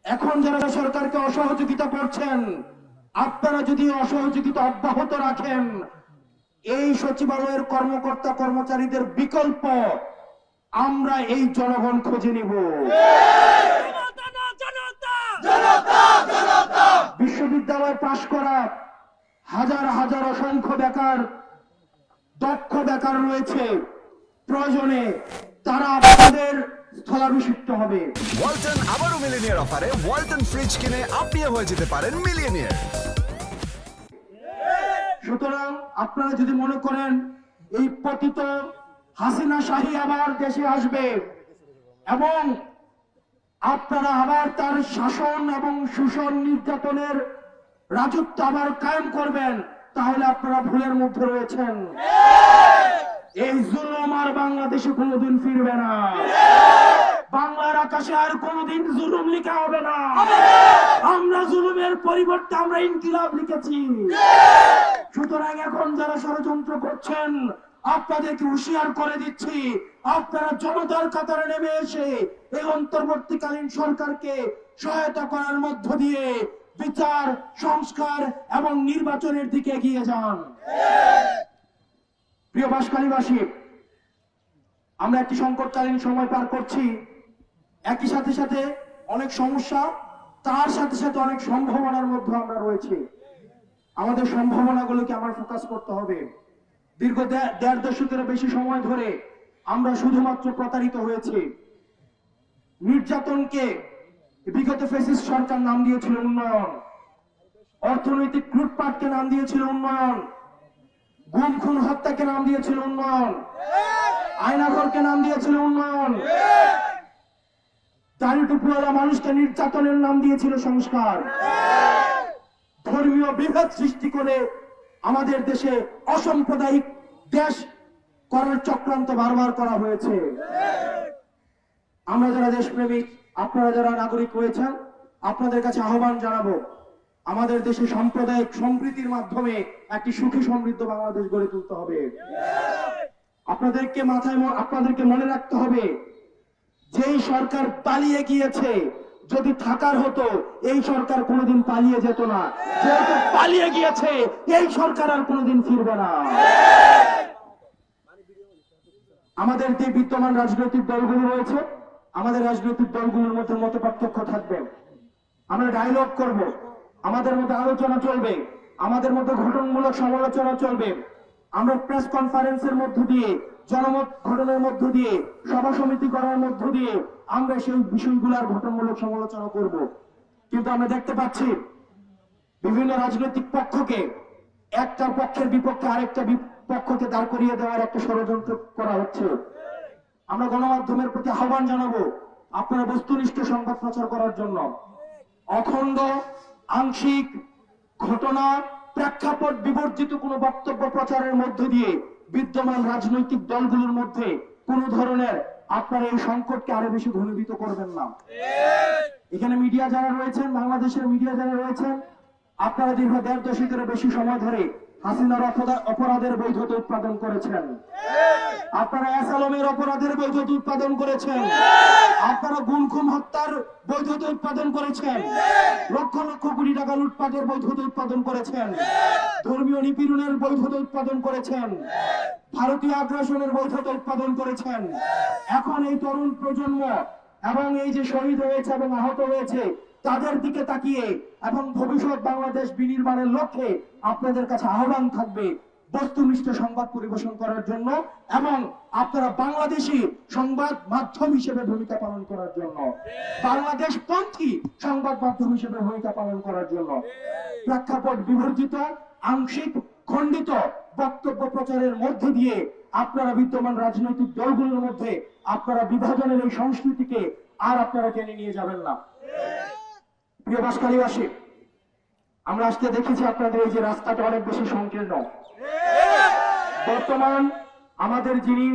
এখন যারা সরকারকে অসহযোগিতা করছেন, আপনারা যদি অসহযোগিতা অব্যাহত রাখেন, এই সচিবালয়ের কর্মকর্তা কর্মচারীদের বিকল্প আমরা এই জনগণ খুঁজে নিব। বিশ্ববিদ্যালয় পাশ করা হাজার হাজার অসংখ্য বেকার, দক্ষ বেকার রয়েছে, প্রয়োজনে তারা আপনাদের স্থলাভিষিক্ত হবে। ওয়ালটন আবারও মিলিয়নিয়ার অফারে ওয়ালটন ফ্রিজ কিনে আপনিও হয়ে যেতে পারেন মিলিয়নিয়ার। সুতরাং আপনারা যদি মনে করেন এই পতিত হাসিনা শাহী আবার দেশে আসবে এবং আপনারা আবার তার শাসন এবং শোষণ নির্যাতনের রাজত্ব আবার কায়েম করবেন, তাহলে আপনারা ভুলের মধ্যে রয়েছেন। এই জুলুম আর বাংলাদেশে কোনোদিন ফিরবে না। বাংলার আকাশে আর কোনোদিন জুলুম লেখা হবে না। আমরা জুলুমের পরিবর্তে আমরা ইনকিলাব লিখেছি। সুতরাং এখন যারা ষড়যন্ত্র করছেন, আপনাদেরকে হুঁশিয়ার করে দিচ্ছি, আপনারা জনতার কাতারে নেমে এসে এই অন্তর্বর্তীকালীন সরকারকে সহায়তা করার মধ্য দিয়ে বিচার, সংস্কার এবং নির্বাচনের দিকে এগিয়ে যান। প্রিয় বাঁশখালীবাসী, আমরা একটি সংকটকালীন সময় পার করছি। একই সাথে সাথে অনেক সমস্যা, তার সাথে সাথে অনেক সম্ভাবনার মধ্যে আমরা রয়েছি। আমাদের সম্ভাবনাগুলোকে আমরা ফোকাস করতে হবে। দীর্ঘ দেড় দশকের বেশি সময় ধরে আমরা শুধুমাত্র প্রতারিত হয়েছি। নির্যাতনকে বিগত ফ্যাসিস্ট সরকার নাম দিয়েছিল উন্নয়ন, অর্থনৈতিক লুটপাটকে নাম দিয়েছিল উন্নয়ন, গুম খুন হত্যাকে নাম দিয়েছিল উন্নয়ন, আয়নাঘরকে নাম দিয়েছিল উন্নয়ন, দাড়ি টুপিওয়ালা মানুষকে নির্যাতনের নাম দিয়েছিল সংস্কার। ধর্মীয় বিভেদ সৃষ্টি করে আমাদের দেশে অসাম্প্রদায়িক দেশ করার চক্রান্ত বারবার করা হয়েছে। আমরা যারা দেশপ্রেমিক, আপনারা যারা নাগরিক রয়েছেন, আপনাদের কাছে আহ্বান জানাবো, আমাদের দেশে সাম্প্রদায়িক সম্প্রীতির মাধ্যমে একটি সুখী সমৃদ্ধ বাংলাদেশ গড়ে তুলতে হবে। আপনাদেরকে মনে রাখতে হবে, যেই সরকার পালিয়ে গিয়েছে, যদি থাকার হতো এই সরকার কোনোদিন পালিয়ে যেত না। যেহেতু পালিয়ে গিয়েছে, এই সরকার আর কোনোদিন ফিরবে না। আমাদের যে বিদ্যমান রাজনৈতিক দলগুলো রয়েছে, আমাদের রাজনৈতিক দলগুলোর মধ্যে মত পার্থক্য থাকবে। আমরা ডায়লগ করব, আমাদের মধ্যে আলোচনা চলবে, আমাদের মধ্যে গঠনমূলক সমালোচনা চলবে। আমরা প্রেস কনফারেন্সের মধ্য দিয়ে, জনমত গঠনের মধ্য দিয়ে, সভা সমিতি করার মধ্য দিয়ে আমরা সেই বিষয়গুলোর গঠনমূলক সমালোচনা করব। কিন্তু আমরা দেখতে পাচ্ছি বিভিন্ন রাজনৈতিক পক্ষকে একটা পক্ষের বিপক্ষে আরেকটা পক্ষকে দাঁড় করিয়ে দেওয়ার একটা ষড়যন্ত্র করা হচ্ছে। আমরা গণমাধ্যমের প্রতি আহ্বান জানাবো, আপনারা বস্তুনিষ্ঠ সংবাদ প্রচার করার জন্য অখণ্ড, আংশিক, ঘটনা, প্রেক্ষাপট বিবর্জিত কোনো বক্তব্য প্রচারের মধ্য দিয়ে বিদ্যমান রাজনৈতিক দলগুলোর মধ্যে কোন ধরনের আপনারা এই সংকটকে আরো বেশি ঘনীভূত করবেন না। এখানে মিডিয়া যারা রয়েছেন, বাংলাদেশের মিডিয়া যারা রয়েছেন, আপনারা দীর্ঘ দেড় দশকের বেশি সময় ধরে হাসিনার অপরাধের বৈধতা উৎপাদন করেছেন, আপনারা অ্যাসালমের অপরাধের বৈধতা উৎপাদন করেছেন, আপনারা গুম খুন হত্যার বৈধতা উৎপাদন করেছেন, লক্ষ লক্ষ কোটি টাকা লুটপাটের বৈধতা উৎপাদন করেছেন, ধর্মীয় নিপীড়নের বৈধতা উৎপাদন করেছেন, ভারতীয় আগ্রাসনের বৈধতা উৎপাদন করেছেন। এখন এই তরুণ প্রজন্ম এবং এই যে শহীদ হয়েছে এবং আহত হয়েছে, তাদের দিকে তাকিয়ে এবং ভবিষ্যৎ বাংলাদেশ বিনির্মাণের লক্ষ্যে আপনাদের কাছে আহ্বান থাকবে বস্তুনিষ্ঠ সংবাদ পরিবেশন করার জন্য এবং আপনারা বাংলাদেশি সংবাদ মাধ্যম হিসেবে ভূমিকা পালন করার জন্য, বাংলাদেশ পন্থী সংবাদ মাধ্যম হিসেবে ভূমিকা পালন করার জন্য। প্রেক্ষাপট বিবর্জিত, আংশিক, খণ্ডিত বক্তব্য প্রচারের মধ্য দিয়ে আপনারা বিদ্যমান রাজনৈতিক দলগুলোর মধ্যে আপনারা বিভাজনের এই সংস্কৃতিকে আর আপনারা টেনে নিয়ে যাবেন না। প্রিয় বাঁশখালীবাসী, আমরা আজকে দেখেছি আপনাদের এই যে রাস্তাটা অনেক বেশি সংকীর্ণ। বর্তমান আমাদের যিনি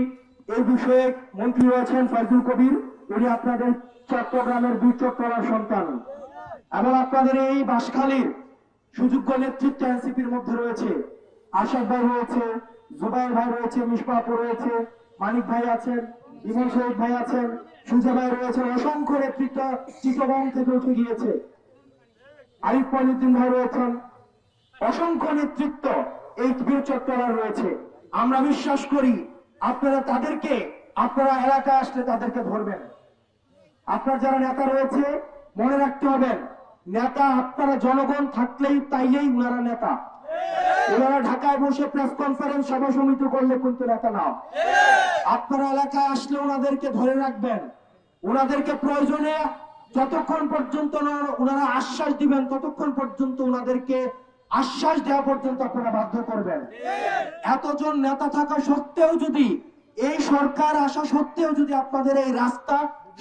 এই বিষয়ে মন্ত্রী রয়েছেন ফয়জুল কবির, উনি আপনাদের চট্টগ্রামের দুইচক্রার সন্তান এবং আপনাদের এই বাঁশখালীর সুযোগ্য নেতৃত্ব এনসিপির মধ্যে রয়েছে। আশাক ভাই রয়েছে, জুবাইর ভাই রয়েছে, মিশবা আপু রয়েছে, মানিক ভাই আছেন, ইমন শহীদ ভাই আছেন, সুজা ভাই রয়েছেন, অসংখ্য নেতৃত্ব চিটগং থেকে উঠে গিয়েছে। আরিফ মঈনুদ্দিন ভাই রয়েছেন, অসংখ্য নেতৃত্ব এই বীর চট্টগ্রাম রয়েছে। আমরা বিশ্বাস করি আপনারা এলাকায় আসলে তাদেরকে ধরবেন। আপনার যারা নেতা রয়েছে মনে রাখতে হবে, নেতা আপনারা জনগণ থাকলেই তাইলেই উনারা নেতা। ওনারা ঢাকায় বসে প্রেস কনফারেন্স সভা সমিতি করলে কিন্তু নেতা না। আপনারা এলাকায় আসলে ওনাদেরকে ধরে রাখবেন, ওনাদেরকে প্রয়োজনে যতক্ষণ পর্যন্ত না ওনারা আশ্বাস দিবেন ততক্ষণ পর্যন্ত ওনাদেরকে আশ্বাস দেওয়া পর্যন্ত আপনারা বাধ্য করবেন। এতজন নেতা থাকা সত্ত্বেও যদি, এই সরকার আসা সত্ত্বেও যদি আপনাদের এই রাস্তা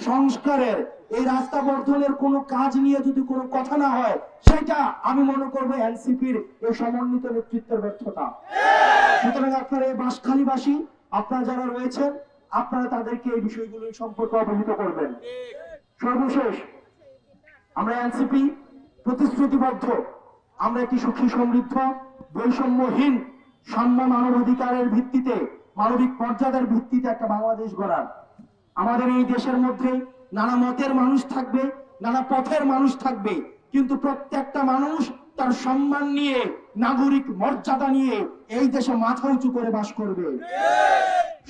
সংস্কারের, এই রাস্তা বর্ধনের কোনো কাজ নিয়ে যদি কোনো কথা না হয়, সেটা আমি মনে করবো এনসিপির এই সমন্বিত নেতৃত্বের ব্যর্থতা। সুতরাং আপনারা এই বাঁশখালীবাসী, আপনারা যারা রয়েছেন, আপনারা তাদেরকে এই বিষয়গুলো সম্পর্কে অবহিত করবেন। সর্বশেষ, আমরা এনসিপি প্রতিশ্রুতিবদ্ধ, আমরা একটি সুখী সমৃদ্ধ বৈষম্যহীন সাম্য মানবাধিকারের ভিত্তিতে, মানবিক মর্যাদার ভিত্তিতে একটা বাংলাদেশ গড়ার। আমাদের এই দেশের মধ্যে নানা মতের মানুষ থাকবে, নানা পথের মানুষ থাকবে, কিন্তু প্রত্যেকটা মানুষ তার সম্মান নিয়ে, নাগরিক মর্যাদা নিয়ে এই দেশে মাথা উঁচু করে বাস করবে।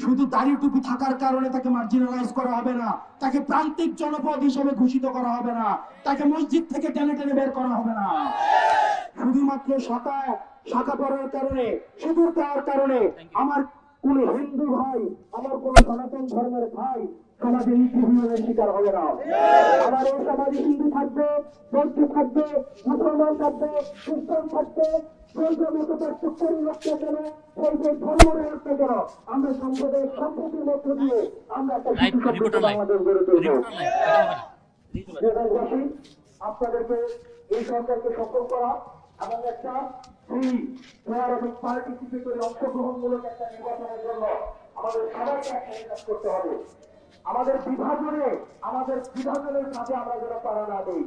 শুধু দাড়ি টুপি থাকার কারণে তাকে মার্জিনালাইজ করা হবে না, তাকে প্রান্তিক জনপদ হিসেবে ঘোষিত করা হবে না, তাকে মসজিদ থেকে টেনে টেনে বের করা হবে না। শুধুমাত্র শাখা পড়ার কারণে, শুধু তার কারণে আমার কোন হিন্দু ভাই, আমার কোন সনাতন ধর্মের ভাই সমাজে নিপীড়নের শিকার হবে না। আমার এই সমাজে হিন্দু থাকবে, বৌদ্ধ থাকবে, মুসলমান থাকবে, খ্রিস্টান থাকবে, আমরা সম্প্রতির মধ্য দিয়ে আমরা একটা বাংলাদেশ গড়ে তুলব। আপনাদেরকে এই সরকারকে সফল করা এবং একটা ফ্রি ফেয়ার এবং পার্টিসিপেটরি অংশগ্রহণমূলক একটা নির্বাচনের জন্য আমাদের সবাইকে একসাথে কাজ করতে হবে। আমাদের বিভাজনের কাজে আমরা যেন পাড়া না দিই।